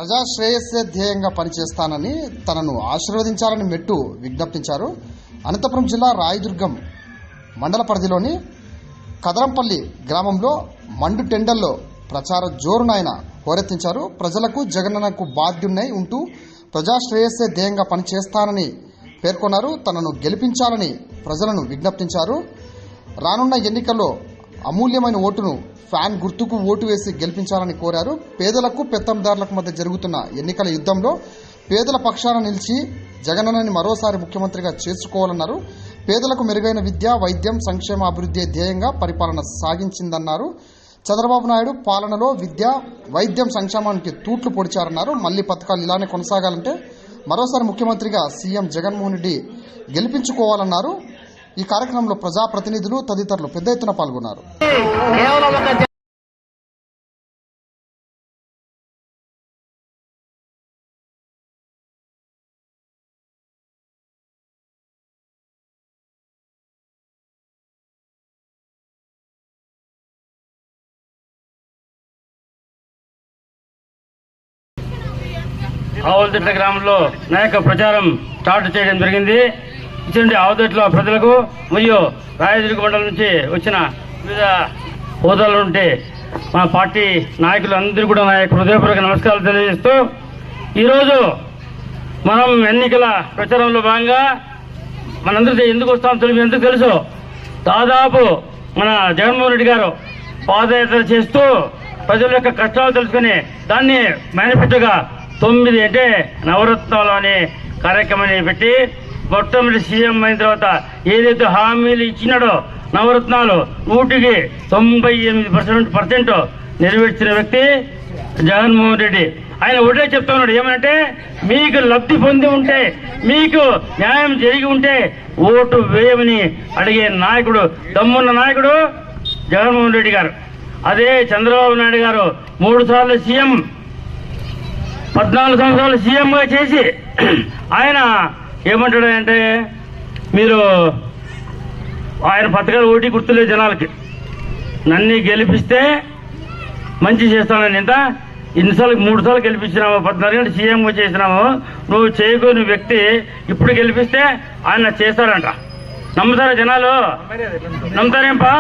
ప్రజా శ్రేయస్సే ధ్యేయంగా పనిచేస్తానని తనను ఆశీర్వదించాలని మెట్టు విజ్ఞప్తించారు. అనంతపురం జిల్లా రాయదుర్గం మండల పరిధిలోని కదరంపల్లి గ్రామంలో మండు టెండల్లో ప్రచార జోరునైన హోరెత్తించారు. ప్రజలకు జగనన్నకు బాధ్యున్నై ఉంటూ ప్రజా శ్రేయస్సే ధ్యేయంగా పనిచేస్తానని పేర్కొన్నారు. తనను గెలిపించాలని ప్రజలను విజ్ఞప్తించారు. రానున్న ఎన్నికల్లో అమూల్యమైన ఓటును ఫ్యాన్ గుర్తుకు ఓటు వేసి గెలిపించాలని కోరారు. పేదలకు పెత్తందారులకు మధ్య జరుగుతున్న ఎన్నికల యుద్ధంలో పేదల పక్షాన నిలిచి జగనన్నని మరోసారి ముఖ్యమంత్రిగా చేసుకోవాలన్నారు. పేదలకు మెరుగైన విద్య, వైద్యం, సంక్షేమ అభివృద్ధి ధ్యేయంగా పరిపాలన సాగించిందన్నారు. చంద్రబాబు నాయుడు పాలనలో విద్య, వైద్యం, సంక్షేమానికి తూట్లు పొడిచారన్నారు. మళ్లీ పథకాలు ఇలానే కొనసాగాలంటే మరోసారి ముఖ్యమంత్రిగా సీఎం జగన్మోహన్ రెడ్డి గెలిపించుకోవాలన్నారు. ఈ కార్యక్రమంలో ప్రజాప్రతినిధులు తదితరులు పెద్ద ఎత్తున పాల్గొన్నారు. ఆవులదిట్ల గ్రామంలో నాయక ప్రచారం స్టార్ట్ చేయడం జరిగింది. ఇటువంటి ఆవుదట్ల ప్రజలకు మరియు రాయదుర్గ మండలం నుంచి వచ్చిన వివిధ హోదాలు ఉంటే మన పార్టీ నాయకులు అందరూ కూడా నా యొక్క హృదయపూర్వక నమస్కారాలు తెలియజేస్తూ ఈరోజు మనం ఎన్నికల ప్రచారంలో భాగంగా మనందరూ ఎందుకు వస్తాం ఎందుకు తెలుసు. దాదాపు మన జగన్మోహన్ రెడ్డి గారు పాదయాత్ర చేస్తూ ప్రజల యొక్క కష్టాలు తెలుసుకుని దాన్ని మేనిఫెస్టోగా 9 అంటే నవరత్నాలు అనే కార్యక్రమాన్ని పెట్టి మొట్టమొదటి సీఎం అయిన తర్వాత ఏదైతే హామీలు ఇచ్చినాడో నవరత్నాలు 98% నెరవేర్చిన వ్యక్తి జగన్మోహన్ రెడ్డి. ఆయన ఒకటే చెప్తా ఉన్నాడు, ఏమంటే మీకు లబ్ధి పొంది ఉంటే, మీకు న్యాయం జరిగి ఉంటే ఓటు వేయమని అడిగే నాయకుడు, దమ్మున్న నాయకుడు జగన్మోహన్ రెడ్డి గారు. అదే చంద్రబాబు నాయుడు గారు 3 సార్లు సీఎం, 14 సంవత్సరాలు సీఎంగా చేసి ఆయన ఏమంటాడంటే మీరు ఆయన పథకాలు ఓటి గుర్తులేదు జనాలకి, నన్ను గెలిపిస్తే మంచి చేస్తానని. ఇంత ఇన్నిసార్లు 3 సార్లు గెలిపించినాము, 14 గంటలు సీఎంగా చేసినాము, నువ్వు చేయకోని వ్యక్తి ఇప్పుడు గెలిపిస్తే ఆయన చేస్తారంట. నమ్ముతారా జనాలు? నమ్ముతారేంపా?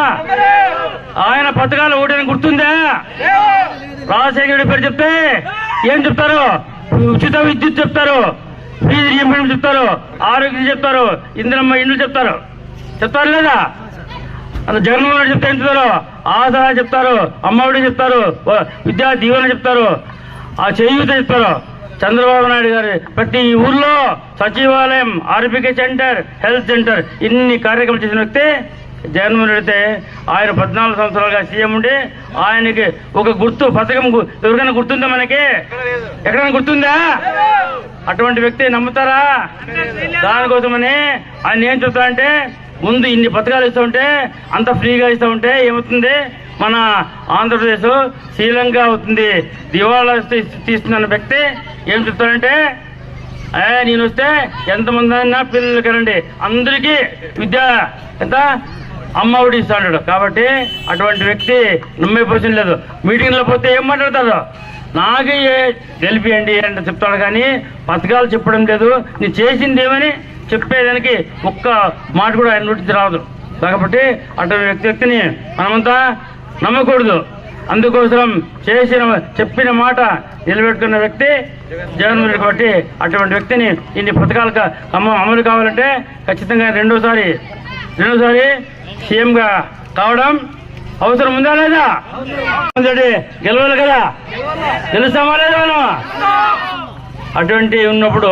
ఆయన పథకాలు ఓటని గుర్తుందా? రాజశేఖర పేరు చెప్తే ఏం చెప్తారు? ఉచిత విద్యుత్ చెప్తారు, ఫీజు రీయింబర్స్మెంట్ చెప్తారు, ఆరోగ్యం చెప్తారు, ఇందిరమ్మ ఇండ్లు చెప్తారు. చెప్తారు లేదా? అలా జగన్మోహన్ రెడ్డి చెప్తే ఏం చెప్తారు? ఆసరా చెప్తారు, అమ్మఒడి చెప్తారు, విద్యా దీవెన చెప్తారు, ఆ చేయూత చెప్తారు. చంద్రబాబు నాయుడు గారు ప్రతి ఊర్లో సచివాలయం, ఆర్బీకే సెంటర్, హెల్త్ సెంటర్ ఇన్ని కార్యక్రమాలు చేసిన వ్యక్తి జగన్మోహన్ రెడ్డి. అయితే ఆయన 14 సంవత్సరాలుగా సీఎం ఉండి ఆయనకి ఒక గుర్తు పథకం ఎవరికైనా గుర్తుందా? మనకి ఎక్కడైనా గుర్తుందా? అటువంటి వ్యక్తి నమ్ముతారా? దానికోసమని ఆయన ఏం చెప్తా అంటే, ముందు ఇన్ని పథకాలు ఇస్తూ ఉంటే, అంత ఫ్రీగా ఇస్తూ ఉంటే ఏమవుతుంది, మన ఆంధ్రప్రదేశ్ శ్రీలంక అవుతుంది, దివాళా తీస్తున్న వ్యక్తి ఏం చెప్తాడంటే, నేను వస్తే ఎంతమంది అయినా పిల్లలు కనండి, అందరికీ విద్య ఎంత అమ్మఒడి ఇస్తాడు. కాబట్టి అటువంటి వ్యక్తి నమ్మే పొజిషన్ లేదు. మీటింగ్లో పోతే ఏం మాట్లాడతారు? నాకే గెలిపియండి అంటే చెప్తాడు, కానీ పథకాలు చెప్పడం లేదు. నేను చేసింది ఏమని చెప్పేదానికి ఒక్క మాట కూడా ఆయన నోటికి రాదు. కాబట్టి అటువంటి వ్యక్తిని మనమంతా నమ్మకూడదు. అందుకోసం చెప్పిన మాట నిలబెట్టుకున్న వ్యక్తి జగన్మోహన్ రెడ్డి. కాబట్టి అటువంటి వ్యక్తిని ఇన్ని పథకాలకు అమలు కావాలంటే ఖచ్చితంగా రెండోసారి సీఎంగా కావడం అవసరం ఉందా లేదా? గెలవాలి కదా, గెలుస్తామా లేదా మనం? అటువంటి ఉన్నప్పుడు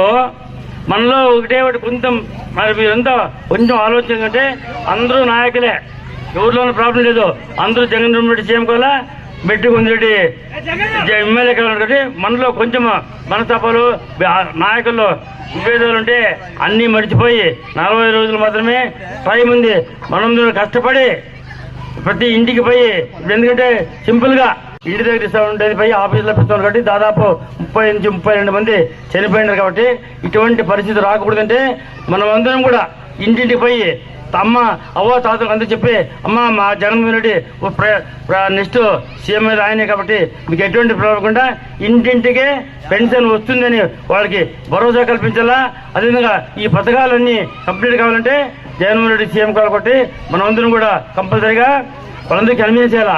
మనలో ఒకటే కొంచెం మరి మీరంతా కొంచెం ఆలోచించంటే అందరూ నాయకులే, ఎవరిలోనూ ప్రాబ్లం లేదు. అందరూ జగన్మోహన్ రెడ్డి సీఎం కావాలా, మెట్టుకుంది ఎమ్మెల్యే కావాలి. కాబట్టి మనలో కొంచెం మనస్తాపాలు, నాయకుల్లో విభేదాలు ఉంటే అన్నీ మర్చిపోయి 40 రోజులు మాత్రమే టైం ఉంది. మనందరూ కష్టపడి ప్రతి ఇంటికి పోయి, ఎందుకంటే సింపుల్గా ఇంటి దగ్గర ఇస్తూ ఉండేది పోయి ఆఫీసులో ఇస్తాం. కాబట్టి దాదాపు 30 నుంచి 32 మంది చనిపోయినారు. కాబట్టి ఇటువంటి పరిస్థితి రాకూడదంటే మనం అందరం కూడా ఇంటింటికి పోయి అమ్మ అవ్వ తాతలకు అందరూ చెప్పి అమ్మ మా జగన్మోహన్ రెడ్డి నెక్స్ట్ సీఎం మీద ఆయనే కాబట్టి మీకు ఎటువంటి ప్రాబ్లం ఇంటింటికే పెన్షన్ వస్తుందని వాళ్ళకి భరోసా కల్పించాలా. అదేవిధంగా ఈ పథకాలన్నీ కంప్లీట్ కావాలంటే జగన్మోహన్ రెడ్డి సీఎం కాబట్టి మనమందరం కూడా కంపల్సరీగా వాళ్ళందరికీ కన్వీన్స్ చేయాలా.